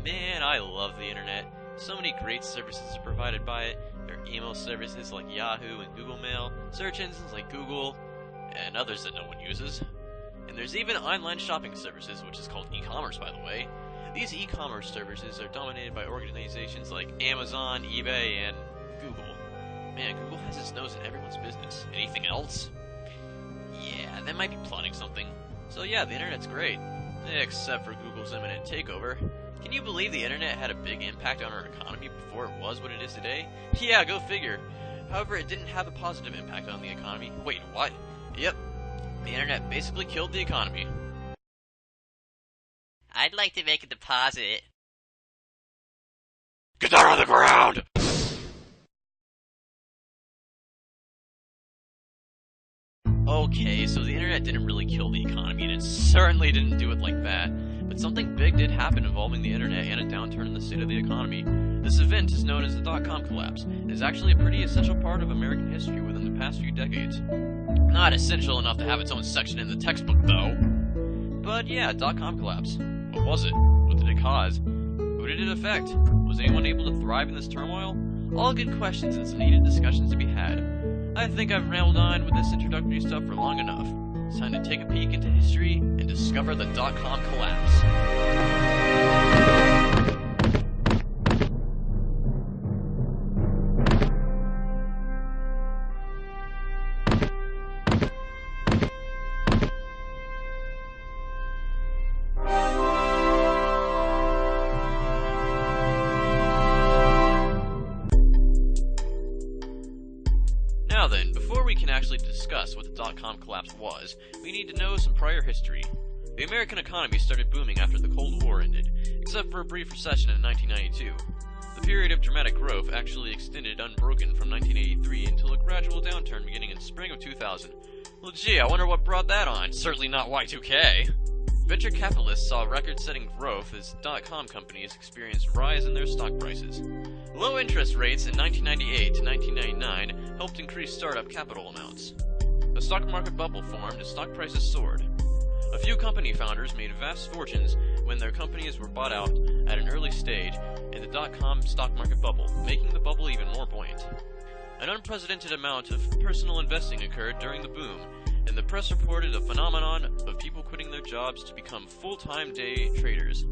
Man, I love the internet. So many great services are provided by it. There are email services like Yahoo and Google Mail, search engines like Google, and others that no one uses. And there's even online shopping services, which is called e-commerce, by the way. These e-commerce services are dominated by organizations like Amazon, eBay, and Google. Man, Google has its nose in everyone's business. Anything else? Yeah, they might be plotting something. So yeah, the internet's great. Except for Google's imminent takeover. Can you believe the internet had a big impact on our economy before it was what it is today? Yeah, go figure. However, it didn't have a positive impact on the economy. Wait, what? Yep. The internet basically killed the economy. I'd like to make a deposit. Get down on the ground! Okay, so the internet didn't really kill the economy, and it certainly didn't do it like that. But something big did happen involving the internet and a downturn in the state of the economy. This event is known as the dot-com collapse. It is actually a pretty essential part of American history within the past few decades. Not essential enough to have its own section in the textbook, though. But yeah, dot-com collapse. What was it? What did it cause? Who did it affect? Was anyone able to thrive in this turmoil? All good questions and some needed discussions to be had. I think I've rambled on with this introductory stuff for long enough. It's time to take a peek into history and discover the dot-com collapse. Now then, before we can actually discuss what the dot-com collapse was, we need to know some prior history. The American economy started booming after the Cold War ended, except for a brief recession in 1992. The period of dramatic growth actually extended unbroken from 1983 until a gradual downturn beginning in spring of 2000. Well gee, I wonder what brought that on. Certainly not Y2K. Venture capitalists saw record-setting growth as dot-com companies experienced a rise in their stock prices. Low interest rates in 1998 to 1999 helped increase startup capital amounts. The stock market bubble formed as stock prices soared. A few company founders made vast fortunes when their companies were bought out at an early stage in the dot-com stock market bubble, making the bubble even more buoyant. An unprecedented amount of personal investing occurred during the boom, and the press reported a phenomenon of people quitting their jobs to become full-time day traders.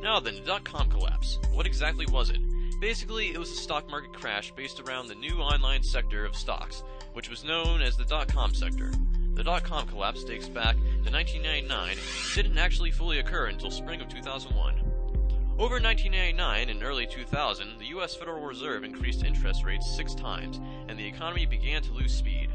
Now then, the dot-com collapse. What exactly was it? Basically, it was a stock market crash based around the new online sector of stocks, which was known as the dot-com sector. The dot-com collapse dates back to 1999 and didn't actually fully occur until spring of 2001. Over 1999 and early 2000, the U.S. Federal Reserve increased interest rates 6 times, and the economy began to lose speed.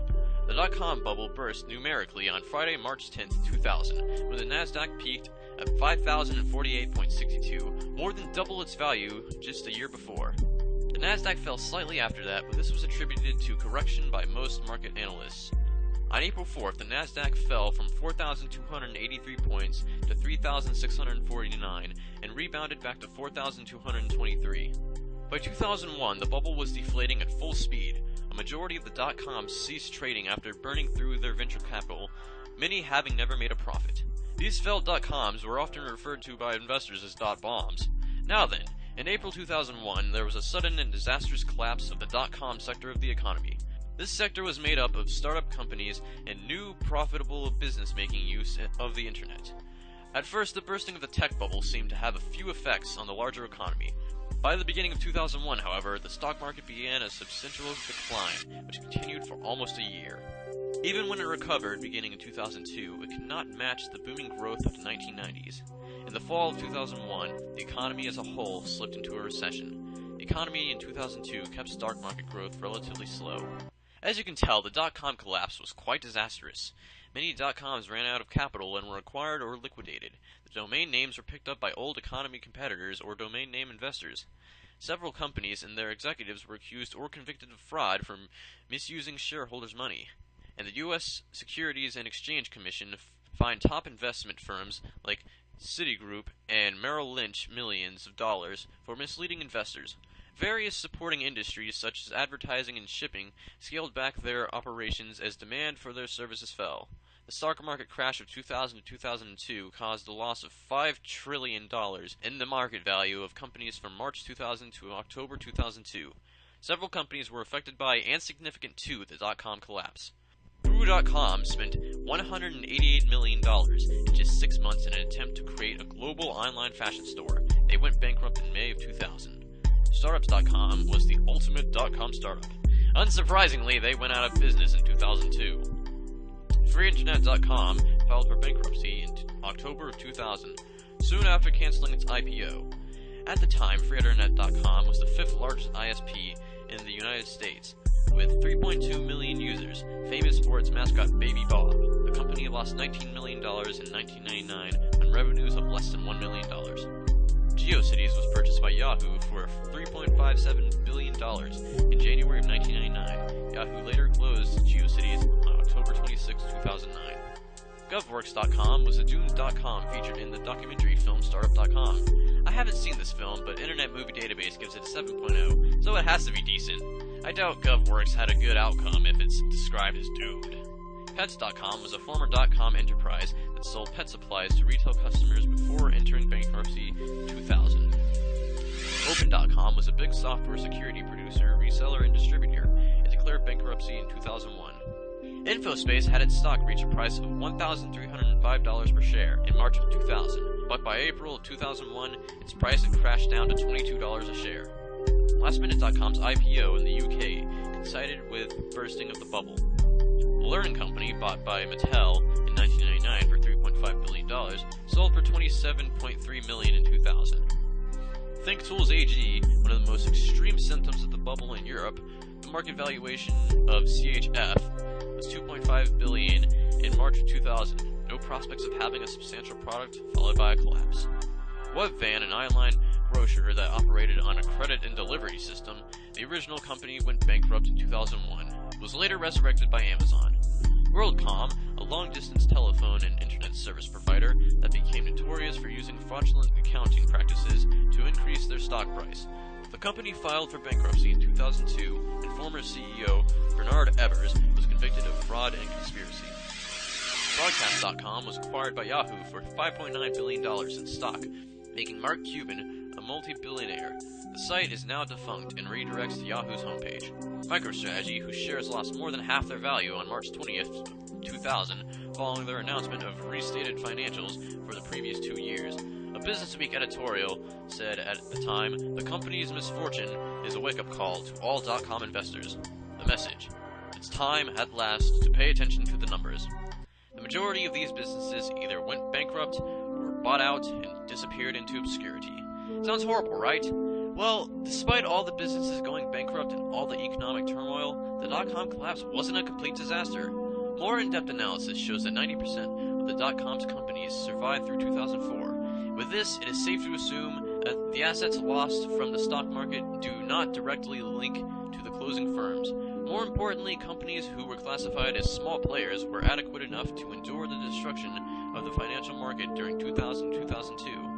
The dot-com bubble burst numerically on Friday, March 10, 2000, when the Nasdaq peaked at 5,048.62, more than double its value just a year before. The Nasdaq fell slightly after that, but this was attributed to correction by most market analysts. On April 4th, the Nasdaq fell from 4,283 points to 3,649 and rebounded back to 4,223. By 2001, the bubble was deflating at full speed. A majority of the dot-coms ceased trading after burning through their venture capital, many having never made a profit. These failed dot-coms were often referred to by investors as dot-bombs. Now then, in April 2001, there was a sudden and disastrous collapse of the dot-com sector of the economy. This sector was made up of startup companies and new, profitable business making use of the internet. At first, the bursting of the tech bubble seemed to have a few effects on the larger economy. By the beginning of 2001, however, the stock market began a substantial decline, which continued for almost a year. Even when it recovered beginning in 2002, it could not match the booming growth of the 1990s. In the fall of 2001, the economy as a whole slipped into a recession. The economy in 2002 kept stock market growth relatively slow. As you can tell, the dot-com collapse was quite disastrous. Many dot-coms ran out of capital and were acquired or liquidated. The domain names were picked up by old economy competitors or domain name investors. Several companies and their executives were accused or convicted of fraud for misusing shareholders' money. And the U.S. Securities and Exchange Commission fined top investment firms like Citigroup and Merrill Lynch millions of dollars for misleading investors. Various supporting industries, such as advertising and shipping, scaled back their operations as demand for their services fell. The stock market crash of 2000 to 2002 caused a loss of $5 trillion in the market value of companies from March 2000 to October 2002. Several companies were affected by and significant to the dot-com collapse. Brew.com spent $188 million in just 6 months in an attempt to create a global online fashion store. They went bankrupt in May of 2000. Startups.com was the ultimate dot-com startup. Unsurprisingly, they went out of business in 2002. FreeInternet.com filed for bankruptcy in October of 2000, soon after canceling its IPO. At the time, FreeInternet.com was the 5th largest ISP in the United States, with 3.2 million users, famous for its mascot Baby Bob. The company lost $19 million in 1999 on revenues of less than $1 million. GeoCities was purchased by Yahoo for $3.57 billion in January of 1999. Yahoo later closed GeoCities on October 26, 2009. GovWorks.com was a Dune.com featured in the documentary film Startup.com. I haven't seen this film, but Internet Movie Database gives it a 7.0, so it has to be decent. I doubt GovWorks had a good outcome if it's described as doomed. Pets.com was a former .com enterprise that sold pet supplies to retail customers before entering bankruptcy in 2000. Open.com was a big software security producer, reseller, and distributor. It declared bankruptcy in 2001. InfoSpace had its stock reach a price of $1,305 per share in March of 2000, but by April of 2001, its price had crashed down to $22 a share. LastMinute.com's IPO in the UK coincided with bursting of the bubble. The Learning Company, bought by Mattel in 1999 for $3.5 billion, sold for $27.3 million in 2000. ThinkTools AG, one of the most extreme symptoms of the bubble in Europe, the market valuation of CHF was $2.5 billion in March of 2000. No prospects of having a substantial product, followed by a collapse. Webvan, an online grocer that operated on a credit and delivery system, the original company went bankrupt in 2001. It was later resurrected by Amazon. WorldCom, a long-distance telephone and internet service provider that became notorious for using fraudulent accounting practices to increase their stock price. The company filed for bankruptcy in 2002, and former CEO Bernard Evers was convicted of fraud and conspiracy. Broadcast.com was acquired by Yahoo for $5.9 billion in stock, making Mark Cuban a multi-billionaire. The site is now defunct and redirects to Yahoo's homepage. MicroStrategy, whose shares lost more than half their value on March 20th, 2000, following their announcement of restated financials for the previous 2 years. A Business Week editorial said at the time, "The company's misfortune is a wake-up call to all dot-com investors." The message: it's time, at last, to pay attention to the numbers. The majority of these businesses either went bankrupt or were bought out and disappeared into obscurity. Sounds horrible, right? Well, despite all the businesses going bankrupt and all the economic turmoil, the dot-com collapse wasn't a complete disaster. More in-depth analysis shows that 90% of the dot-com's companies survived through 2004. With this, it is safe to assume that the assets lost from the stock market do not directly link to the closing firms. More importantly, companies who were classified as small players were adequate enough to endure the destruction of the financial market during 2000-2002.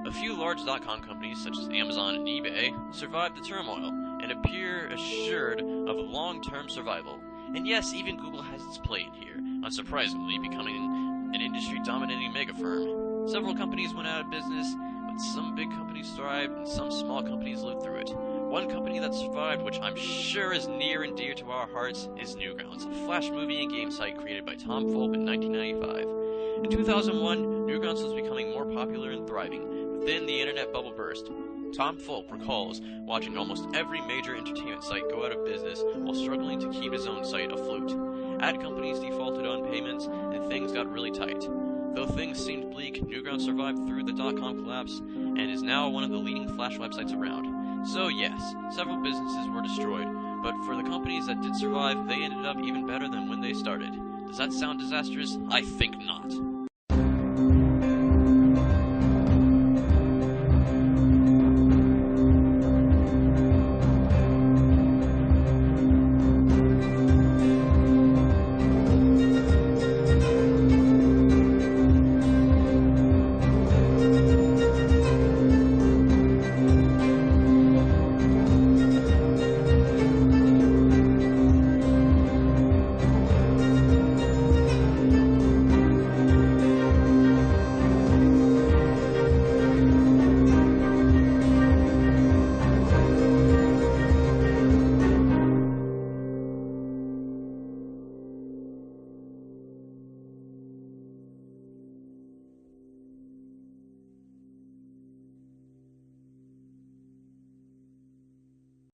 A few large dot-com companies, such as Amazon and eBay, survived the turmoil and appear assured of long-term survival. And yes, even Google has its play in here, unsurprisingly becoming an industry-dominating mega-firm. Several companies went out of business, but some big companies thrived and some small companies lived through it. One company that survived, which I'm sure is near and dear to our hearts, is Newgrounds, a flash movie and game site created by Tom Fulp in 1995. In 2001, Newgrounds was becoming more popular and thriving. Then the internet bubble burst. Tom Fulp recalls watching almost every major entertainment site go out of business while struggling to keep his own site afloat. Ad companies defaulted on payments, and things got really tight. Though things seemed bleak, Newgrounds survived through the dot-com collapse and is now one of the leading flash websites around. So yes, several businesses were destroyed, but for the companies that did survive, they ended up even better than when they started. Does that sound disastrous? I think not.